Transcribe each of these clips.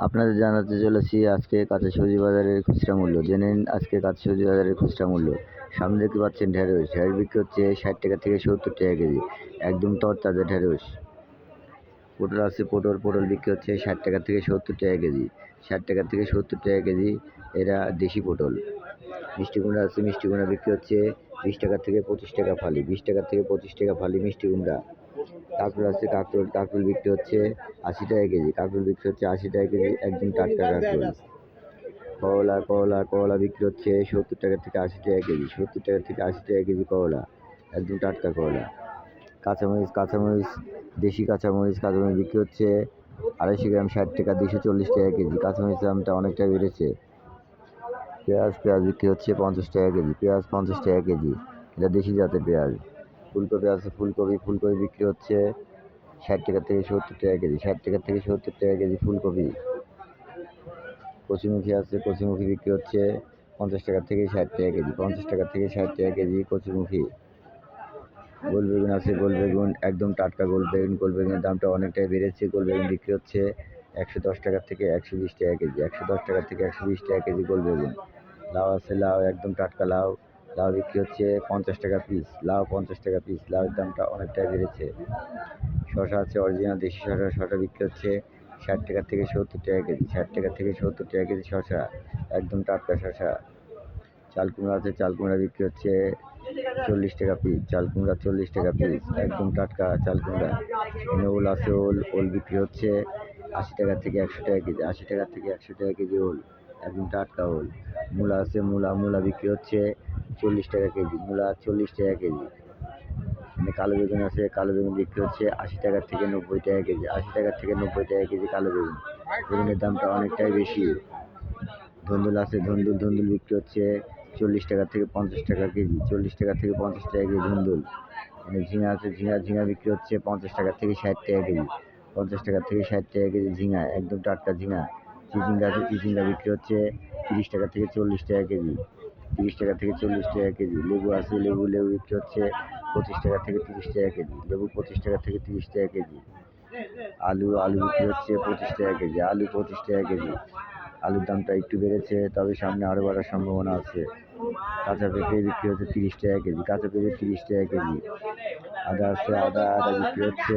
আপনাদের জানাতে চলেছি আজকে কাঁচা সবজি বাজারের খুচরা মূল্য। জেনে নিন আজকে কাঁচা সবজি বাজারের খুচরা মূল্য। সামনে দেখতে পাচ্ছেন ঢেঁড়স। ঢেঁড়স বিক্রি হচ্ছে 60 টাকা থেকে 70 টাকা কেজি, একদম তরতাজা ঢেঁড়স। পটল আছে, পটল বিক্রি হচ্ছে 60 টাকা থেকে 70 টাকা কেজি, 60 টাকা থেকে 70 টাকা কেজি, এরা দেশি পটল। মিষ্টি কুমড়া আছে, মিষ্টি কুমড়া বিক্রি হচ্ছে 20 টাকা থেকে 25 টাকা ফালি, 20 টাকা থেকে 25 টাকা ফালি মিষ্টি কুমড়া। কাঁকরোল আছে, কাঁকরোল বিক্রি হচ্ছে 80 টাকা কেজি, কাঁকরোল বিক্রি হচ্ছে 80 টাকা কেজি, একদম টাটকা কাঁকরোল। করলা বিক্রি হচ্ছে 70 টাকা থেকে 80 টাকা কেজি, 70 টাকা থেকে 80 টাকা কেজি করলা, একদম টাটকা করলা। কাঁচামরিচ দেশি কাঁচামরিচ বিক্রি হচ্ছে 250 গ্রাম 60 টাকা, 240 টাকা কেজি। কাঁচামরিচের দামটা অনেকটা বেড়েছে। পেঁয়াজ বিক্রি হচ্ছে 50 টাকা কেজি, পেঁয়াজ 50 টাকা কেজি, এটা দেশি জাতের পেঁয়াজ। ফুলকপি আছে, ফুলকপি বিক্রি হচ্ছে 60 টাকা থেকে 70 টাকা কেজি, 60 টাকা থেকে 70 টাকা কেজি ফুলকপি। কচুরমুখী আছে, কচুরমুখী বিক্রি হচ্ছে 50 টাকা থেকে 60 টাকা কেজি, 50 টাকা থেকে 60 টাকা কেজি কচুরমুখী। গোল বেগুন আছে, গোল বেগুন একদম টাটকা গোল বেগুনের দামটা অনেকটাই বেড়েছে। গোল বেগুন বিক্রি হচ্ছে 110 টাকা থেকে 120 টাকা কেজি, 110 টাকা থেকে 120 টাকা কেজি গোল বেগুন। লাউ আছে, লাউ একদম টাটকা লাউ, লাউ বিক্রি হচ্ছে 50 টাকা পিস, লাউ 50 টাকা পিস, লাউয়ের দামটা অনেকটাই বেড়েছে। শসা আছে, অরিজিনাল দেশি শসা বিক্রি হচ্ছে 60 টাকা থেকে 70 টাকা কেজি, 60 টাকা থেকে 70 টাকা কেজি শসা, একদম টাটকা শসা। চাল কুমড়া আছে, চাল কুমড়া বিক্রি হচ্ছে 40 টাকা পিস, চাল কুমড়া 40 টাকা পিস, একদম টাটকা চাল কুমড়া। ওল আছে, ওল বিক্রি হচ্ছে 80 টাকা থেকে 100 টাকা কেজি, 80 টাকা থেকে 100 টাকা কেজি ওল, একদম টাটকা ওল। মূলা আছে, মূলা বিক্রি হচ্ছে 40 টাকা কেজি, মূলা 40 টাকা কেজি। কালো বেগুন আছে, কালো বেগুন বিক্রি হচ্ছে 80 টাকা থেকে 90 টাকা কেজি, 80 টাকা থেকে 90 টাকা কেজি কালো বেগুন, বেগুনের দামটা অনেকটাই বেশি। ধুন্দুল আছে, ধুন্দুল বিক্রি হচ্ছে 40 টাকা থেকে 50 টাকা কেজি, 40 টাকা থেকে 50 টাকা কেজি ধুন্দুল। ঝিঙা আছে, ঝিঙা বিক্রি হচ্ছে 50 টাকা থেকে 60 টাকা কেজি, 50 টাকা থেকে 60 টাকা কেজি ঝিঙা, একদম টাটকা ঝিঙা। চিচিঙ্গা আছে, চিচিঙ্গা বিক্রি হচ্ছে 30 টাকা থেকে 40 টাকা কেজি, 30 টাকা থেকে 40 টাকা কেজি। লেবু আছে, লেবু বিক্রি হচ্ছে 25 টাকা থেকে 30 টাকা কেজি, লেবু 25 টাকা থেকে 30 টাকা কেজি। আলু বিক্রি হচ্ছে 25 টাকা কেজি, আলু 25 টাকা কেজি। আলুর দামটা একটু বেড়েছে, তবে সামনে আরও বাড়ার সম্ভাবনা আছে। কাঁচা পেঁপে বিক্রি হচ্ছে 30 টাকা কেজি, কাঁচা পেঁপে 30 টাকা কেজি। আদা আছে, আদা বিক্রি হচ্ছে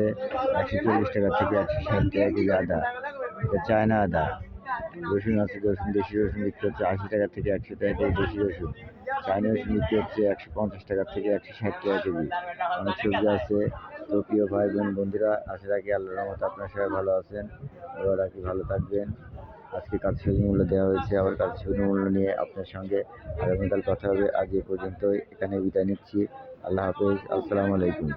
140 টাকা থেকে 160 টাকা কেজি আদা, এটা চায়না আদা। রসুন আছে, দেশি রসুন বিক্রি হচ্ছে 80 টাকা থেকে 100 টাকা কেজি দেশি রসুন, চায়না রসুন বিক্রি হচ্ছে 150 টাকা থেকে 160 টাকা কেজি। অনেক সবজি আছে। তো প্রিয় ভাই বন্ধুরা, আশা রাখি আল্লাহর রহমতে আপনারা সবাই ভালো আছেন, এবার রাখি ভালো থাকবেন। আজকে কাঁচা সবজি মূল্য দেওয়া হয়েছে, আবার কাঁচা সবজি মূল্য নিয়ে আপনার সঙ্গে আগামীকাল কথা হবে। আজ এ পর্যন্তই, এখানে বিদায় নিচ্ছি। আল্লাহ হাফেজ, আসসালামু আলাইকুম।